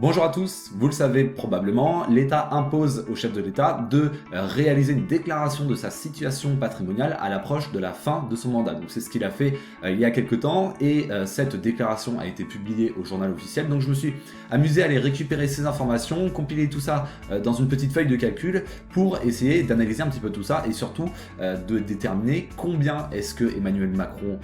Bonjour à tous, vous le savez probablement, l'État impose au chef de l'État de réaliser une déclaration de sa situation patrimoniale à l'approche de la fin de son mandat. Donc c'est ce qu'il a fait il y a quelques temps et cette déclaration a été publiée au journal officiel. Donc je me suis amusé à aller récupérer ces informations, compiler tout ça dans une petite feuille de calcul pour essayer d'analyser un petit peu tout ça et surtout de déterminer combien est-ce que Emmanuel Macron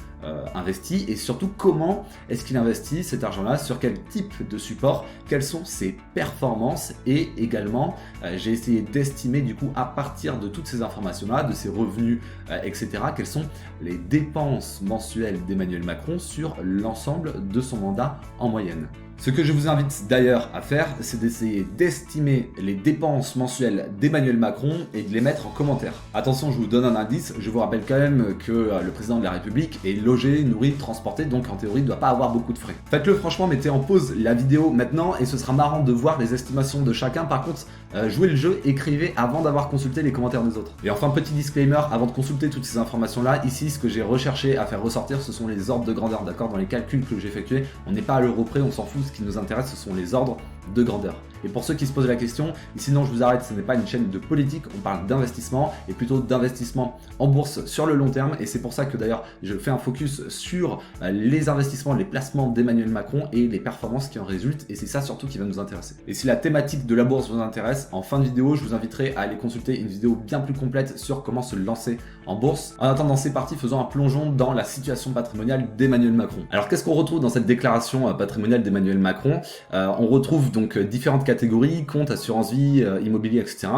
investit et surtout comment est-ce qu'il investit cet argent-là, sur quel type de support, quelles sont ses performances et également j'ai essayé d'estimer du coup à partir de toutes ces informations-là, de ses revenus, etc., quelles sont les dépenses mensuelles d'Emmanuel Macron sur l'ensemble de son mandat en moyenne. Ce que je vous invite d'ailleurs à faire, c'est d'essayer d'estimer les dépenses mensuelles d'Emmanuel Macron et de les mettre en commentaire. Attention, je vous donne un indice, je vous rappelle quand même que le président de la République est logé, nourri, transporté, donc en théorie il ne doit pas avoir beaucoup de frais. Faites-le franchement, mettez en pause la vidéo maintenant et ce sera marrant de voir les estimations de chacun. Par contre, jouez le jeu, écrivez avant d'avoir consulté les commentaires des autres. Et enfin, petit disclaimer, avant de consulter toutes ces informations-là, ici ce que j'ai recherché à faire ressortir, ce sont les ordres de grandeur, d'accord? Dans les calculs que j'ai effectués, on n'est pas à l'euro près, on s'en fout. Ce qui nous intéresse, ce sont les ordres de grandeur. Et pour ceux qui se posent la question, ici non, je vous arrête, ce n'est pas une chaîne de politique, on parle d'investissement et plutôt d'investissement en bourse sur le long terme. Et c'est pour ça que d'ailleurs, je fais un focus sur les investissements, les placements d'Emmanuel Macron et les performances qui en résultent. Et c'est ça surtout qui va nous intéresser. Et si la thématique de la bourse vous intéresse, en fin de vidéo, je vous inviterai à aller consulter une vidéo bien plus complète sur comment se lancer en bourse. En attendant, c'est parti, faisons un plongeon dans la situation patrimoniale d'Emmanuel Macron. Alors qu'est-ce qu'on retrouve dans cette déclaration patrimoniale d'Emmanuel Macron? On retrouve donc différentes catégories, compte, assurance vie, immobilier, etc.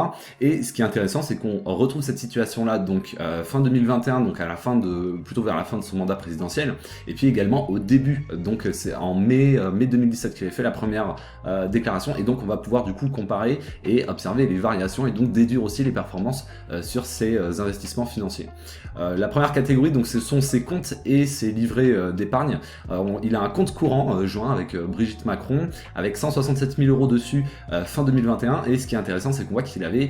Et ce qui est intéressant, c'est qu'on retrouve cette situation-là donc fin 2021, donc à la fin plutôt vers la fin de son mandat présidentiel, et puis également au début, donc c'est en mai 2017 qu'il avait fait la première déclaration, et donc on va pouvoir du coup comparer et observer les variations et donc déduire aussi les performances sur ces investissements financiers. La première catégorie, donc ce sont ses comptes et ses livrets d'épargne. Il a un compte courant joint avec Brigitte Macron, avec 167 000 € dessus fin 2021, et ce qui est intéressant, c'est qu'on voit qu'il avait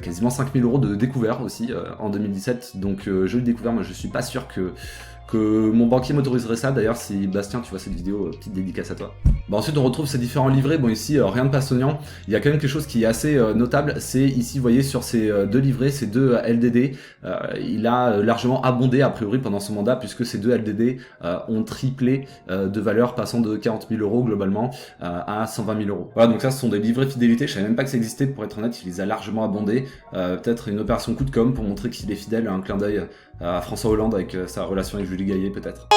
quasiment 5 000 € de découvert aussi en 2017, donc je l'ai découvert, moi je suis pas sûr que mon banquier m'autoriserait ça. D'ailleurs, si Bastien tu vois cette vidéo, petite dédicace à toi. Bon, ensuite on retrouve ces différents livrets. Bon, ici rien de passionnant, il y a quand même quelque chose qui est assez notable, c'est ici vous voyez sur ces deux livrets, ces deux LDD, il a largement abondé a priori pendant son mandat, puisque ces deux LDD ont triplé de valeur, passant de 40 000 € globalement à 120 000 €. Voilà, donc ça ce sont des livrets fidélité, je savais même pas que ça existait, pour être honnête, il les a largement abondés, peut-être une opération coup de com' pour montrer qu'il est fidèle, un clin d'œil à François Hollande avec sa relation avec Julie Gaillet peut-être.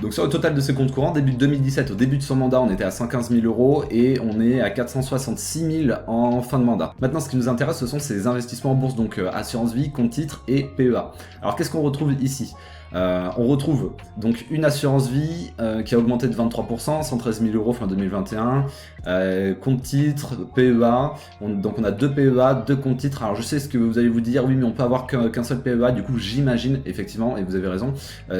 Donc sur le total de ses comptes courants, début de 2017, au début de son mandat, on était à 115 000 € et on est à 466 000 en fin de mandat. Maintenant, ce qui nous intéresse, ce sont ses investissements en bourse, donc assurance vie, compte titre et PEA. Alors qu'est-ce qu'on retrouve ici? On retrouve donc une assurance vie qui a augmenté de 23%, 113 000 € fin 2021, compte titre, PEA, donc on a deux PEA, deux comptes titres. Alors je sais ce que vous allez vous dire, oui mais on peut avoir qu'un seul PEA, du coup j'imagine effectivement, et vous avez raison,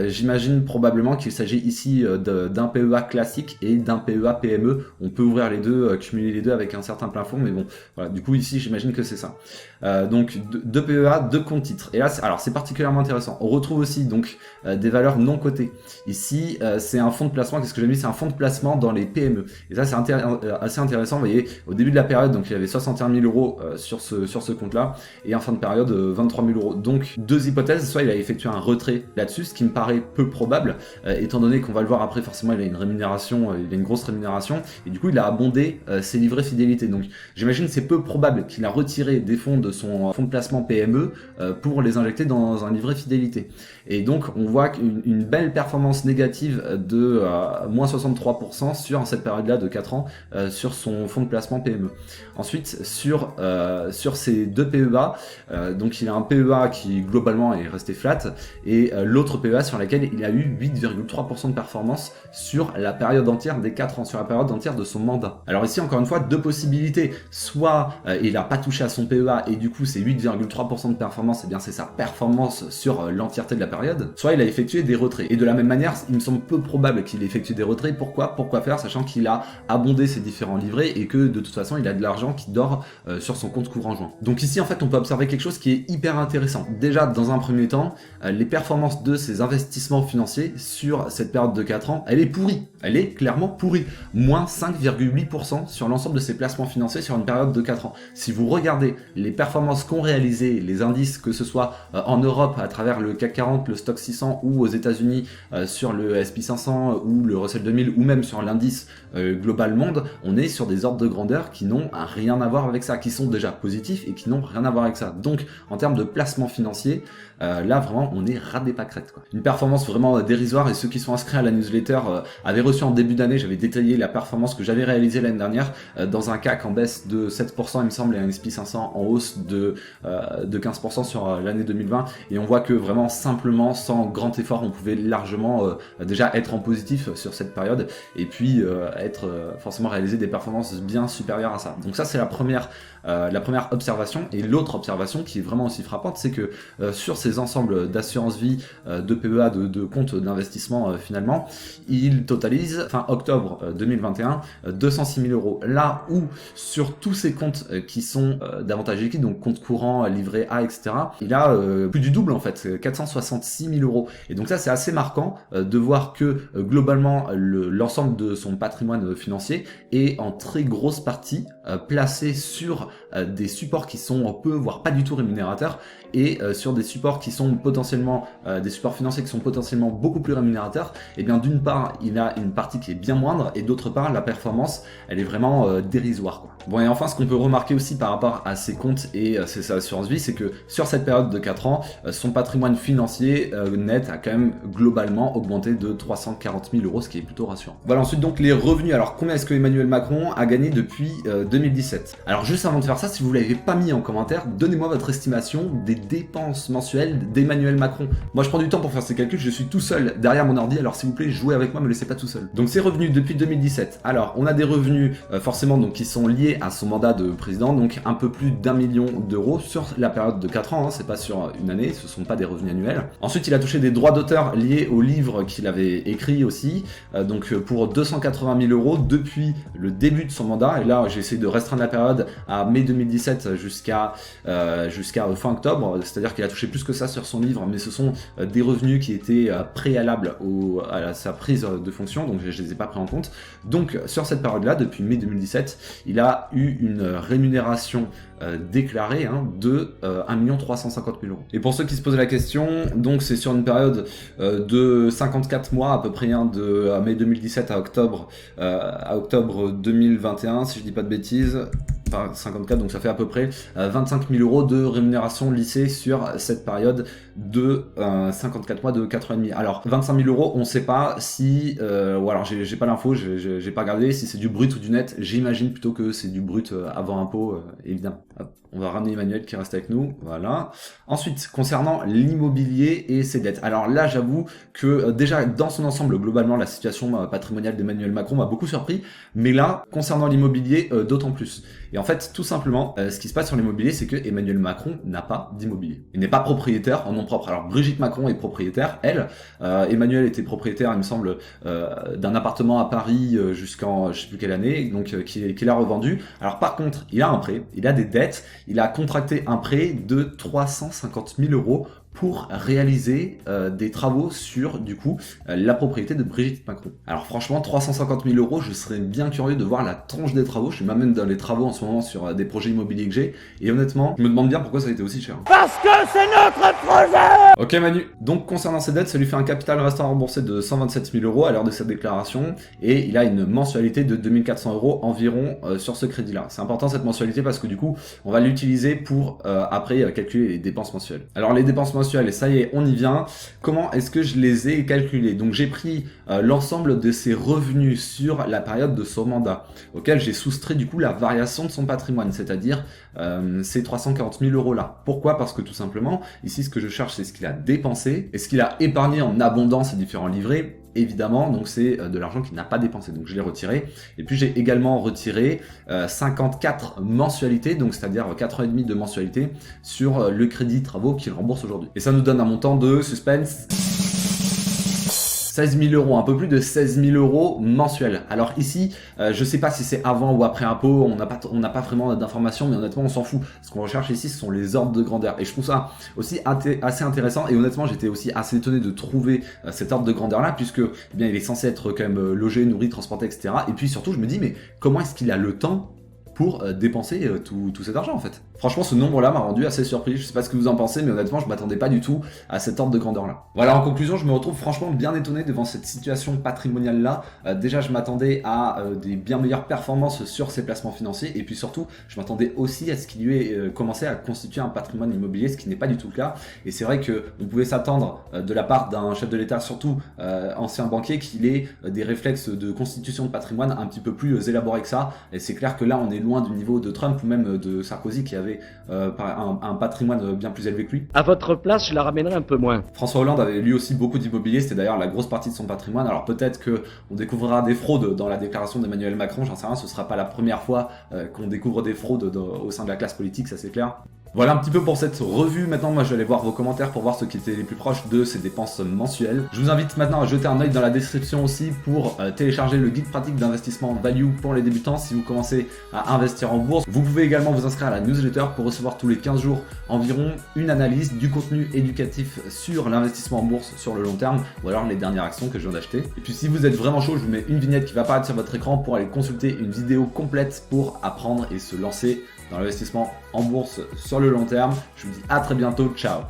j'imagine probablement qu'il s'agit ici d'un PEA classique et d'un PEA PME. On peut ouvrir les deux, cumuler les deux avec un certain plafond, mais bon, voilà, du coup ici j'imagine que c'est ça. Donc deux PEA, deux comptes titres. Et là, alors c'est particulièrement intéressant. On retrouve aussi donc des valeurs non cotées. Ici, c'est un fonds de placement. Qu'est-ce que j'ai mis? C'est un fonds de placement dans les PME. Et ça, c'est assez intéressant. Vous voyez, au début de la période, donc il y avait 61 000 € sur ce compte-là, et en fin de période, 23 000 €. Donc deux hypothèses. Soit il a effectué un retrait là-dessus, ce qui me paraît peu probable, étant donné qu'on va le voir après. Forcément, il a une rémunération, il a une grosse rémunération, et du coup, il a abondé ses livrets fidélité. Donc, j'imagine c'est peu probable qu'il a retiré des fonds de son fonds de placement PME pour les injecter dans un livret fidélité. Et donc on voit une belle performance négative de moins 63% sur cette période-là de 4 ans sur son fonds de placement PME. Ensuite sur ces deux PEA, donc il a un PEA qui globalement est resté flat et l'autre PEA sur laquelle il a eu 8,3% de performance sur la période entière des 4 ans, sur la période entière de son mandat. Alors ici encore une fois deux possibilités, soit il n'a pas touché à son PEA et du coup c'est 8,3% de performance, et bien c'est sa performance sur l'entièreté de la période, soit il a effectué des retraits. Et de la même manière, il me semble peu probable qu'il ait effectué des retraits. Pourquoi faire, sachant qu'il a abondé ses différents livrets et que de toute façon il a de l'argent qui dort sur son compte courant joint. Donc ici en fait on peut observer quelque chose qui est hyper intéressant. Déjà dans un premier temps, les performances de ces investissements financiers sur cette période de 4 ans, elle est pourrie. Elle est clairement pourrie. Moins 5,8% sur l'ensemble de ces placements financiers sur une période de 4 ans. Si vous regardez les performances qu'ont réalisées les indices, que ce soit en Europe à travers le CAC 40, le Stock 600 ou aux États-Unis sur le S&P 500 ou le Russell 2000 ou même sur l'indice Global Monde, on est sur des ordres de grandeur qui n'ont rien à voir avec ça, qui sont déjà positifs et qui n'ont rien à voir avec ça. Donc en termes de placement financier, là vraiment on est ras des pâquerettes, quoi. Une performance vraiment dérisoire, et ceux qui sont inscrits à la newsletter avaient reçu en début d'année, j'avais détaillé la performance que j'avais réalisée l'année dernière dans un CAC en baisse de 7% il me semble et un S&P 500 en hausse de 15% sur l'année 2020, et on voit que vraiment simplement sans grand effort on pouvait largement déjà être en positif sur cette période et puis forcément réaliser des performances bien supérieures à ça. Donc ça c'est la première observation. Et l'autre observation qui est vraiment aussi frappante, c'est que sur ces ensembles d'assurance vie, de PEA, de comptes d'investissement finalement, il totalise fin octobre 2021 206 000 euros. Là où sur tous ces comptes qui sont davantage liquides, donc compte courant, livret A, etc., il a plus du double en fait, 466 000 euros. Et donc ça c'est assez marquant de voir que globalement l'ensemble de son patrimoine financier est en très grosse partie placé sur des supports qui sont peu, voire pas du tout rémunérateurs, et sur des supports qui sont potentiellement des supports financiers qui sont potentiellement beaucoup plus rémunérateurs. Et bien d'une part il a une partie qui est bien moindre, et d'autre part la performance elle est vraiment dérisoire, quoi. Bon, et enfin ce qu'on peut remarquer aussi par rapport à ces comptes et ces assurances vie, c'est que sur cette période de 4 ans, son patrimoine financier net a quand même globalement augmenté de 340 000 euros, ce qui est plutôt rassurant. Voilà, ensuite donc les revenus. Alors combien est-ce que Emmanuel Macron a gagné depuis 2017? Alors juste avant de faire ça, si vous ne l'avez pas mis en commentaire, donnez-moi votre estimation des dépenses mensuelles d'Emmanuel Macron. Moi je prends du temps pour faire ces calculs, je suis tout seul derrière mon ordi, alors s'il vous plaît jouez avec moi, me laissez pas tout seul. Donc ses revenus depuis 2017. Alors on a des revenus forcément donc qui sont liés à son mandat de président, donc un peu plus d'1 million d'euros sur la période de 4 ans, hein, c'est pas sur une année, ce sont pas des revenus annuels. Ensuite il a touché des droits d'auteur liés au livre qu'il avait écrit aussi, donc pour 280 000 euros depuis le début de son mandat, et là j'ai essayé de restreindre la période à mai 2017 jusqu'à fin octobre, c'est-à-dire qu'il a touché plus que ça sur son livre, mais ce sont des revenus qui étaient préalables à sa prise de fonction, donc je les ai pas pris en compte. Donc sur cette période-là, depuis mai 2017, il a eu une rémunération déclarée de 1 350 000 euros. Et pour ceux qui se posent la question, donc c'est sur une période de 54 mois à peu près, de mai 2017 à octobre 2021, si je dis pas de bêtises. 54, donc ça fait à peu près 25 000 euros de rémunération lissée sur cette période de 54 mois de 4 ans et demi. Alors 25 000 euros, on ne sait pas si ou alors j'ai pas l'info, j'ai pas regardé si c'est du brut ou du net. J'imagine plutôt que c'est du brut avant impôt, évidemment. Hop, on va ramener Emmanuel qui reste avec nous, voilà. Ensuite, concernant l'immobilier et ses dettes. Alors là, j'avoue que déjà dans son ensemble, globalement, la situation patrimoniale d'Emmanuel Macron m'a beaucoup surpris, mais là, concernant l'immobilier, d'autant plus. Et en fait, tout simplement, ce qui se passe sur l'immobilier, c'est que Emmanuel Macron n'a pas d'immobilier. Il n'est pas propriétaire en nom propre. Alors Brigitte Macron est propriétaire, elle. Emmanuel était propriétaire, il me semble, d'un appartement à Paris jusqu'en je sais plus quelle année, donc qu'il a revendu. Alors par contre, il a un prêt, il a des dettes, il a contracté un prêt de 350 000 euros pour réaliser des travaux sur, du coup, la propriété de Brigitte Macron. Alors franchement, 350 000 euros, je serais bien curieux de voir la tranche des travaux. Je suis même dans les travaux en ce moment sur des projets immobiliers que j'ai, et honnêtement, je me demande bien pourquoi ça a été aussi cher. Parce que c'est notre projet! Ok Manu, donc concernant ses dettes, ça lui fait un capital restant à rembourser de 127 000 euros à l'heure de sa déclaration, et il a une mensualité de 2400 euros environ sur ce crédit-là. C'est important cette mensualité parce que du coup, on va l'utiliser pour après calculer les dépenses mensuelles. Alors les dépenses mensuelles, et ça y est, on y vient. Comment est-ce que je les ai calculées? Donc j'ai pris l'ensemble de ses revenus sur la période de son mandat, auquel j'ai soustrait du coup la variation de son patrimoine, c'est-à-dire ces 340 000 euros là. Pourquoi? Parce que tout simplement, ici ce que je cherche c'est ce qu'il a dépensé et ce qu'il a épargné en abondance ces différents livrets. Évidemment, donc c'est de l'argent qu'il n'a pas dépensé, donc je l'ai retiré. Et puis j'ai également retiré 54 mensualités, donc c'est-à-dire 4 ans et demi de mensualité sur le crédit travaux qu'il rembourse aujourd'hui. Et ça nous donne un montant de suspense 16 000 euros, un peu plus de 16 000 euros mensuels. Alors ici, je sais pas si c'est avant ou après impôt, on n'a pas vraiment d'informations, mais honnêtement on s'en fout. Ce qu'on recherche ici, ce sont les ordres de grandeur. Et je trouve ça aussi assez intéressant, et honnêtement j'étais aussi assez étonné de trouver cet ordre de grandeur là, puisque eh bien, il est censé être quand même logé, nourri, transporté, etc. Et puis surtout je me dis, mais comment est-ce qu'il a le temps pour dépenser tout cet argent en fait. Franchement, ce nombre-là m'a rendu assez surpris. Je sais pas ce que vous en pensez, mais honnêtement, je m'attendais pas du tout à cet ordre de grandeur-là. Voilà, en conclusion, je me retrouve franchement bien étonné devant cette situation patrimoniale-là. Déjà, je m'attendais à des bien meilleures performances sur ses placements financiers, et puis surtout, je m'attendais aussi à ce qu'il lui ait commencé à constituer un patrimoine immobilier, ce qui n'est pas du tout le cas. Et c'est vrai que on pouvait s'attendre de la part d'un chef de l'État, surtout ancien banquier, qu'il ait des réflexes de constitution de patrimoine un petit peu plus élaborés que ça. Et c'est clair que là, on est loin du niveau de Trump ou même de Sarkozy qui avait un patrimoine bien plus élevé que lui. À votre place, je la ramènerais un peu moins. François Hollande avait lui aussi beaucoup d'immobilier, c'était d'ailleurs la grosse partie de son patrimoine. Alors peut-être qu'on découvrira des fraudes dans la déclaration d'Emmanuel Macron, j'en sais rien, ce sera pas la première fois qu'on découvre des fraudes au sein de la classe politique, ça c'est clair. Voilà un petit peu pour cette revue. Maintenant, moi, je vais aller voir vos commentaires pour voir ce qui était les plus proches de ces dépenses mensuelles. Je vous invite maintenant à jeter un œil dans la description aussi pour télécharger le guide pratique d'investissement value pour les débutants si vous commencez à investir en bourse. Vous pouvez également vous inscrire à la newsletter pour recevoir tous les 15 jours environ une analyse du contenu éducatif sur l'investissement en bourse sur le long terme, ou alors les dernières actions que je viens d'acheter. Et puis si vous êtes vraiment chaud, je vous mets une vignette qui va apparaître sur votre écran pour aller consulter une vidéo complète pour apprendre et se lancer dans l'investissement en bourse sur le long terme. Je vous dis à très bientôt, ciao.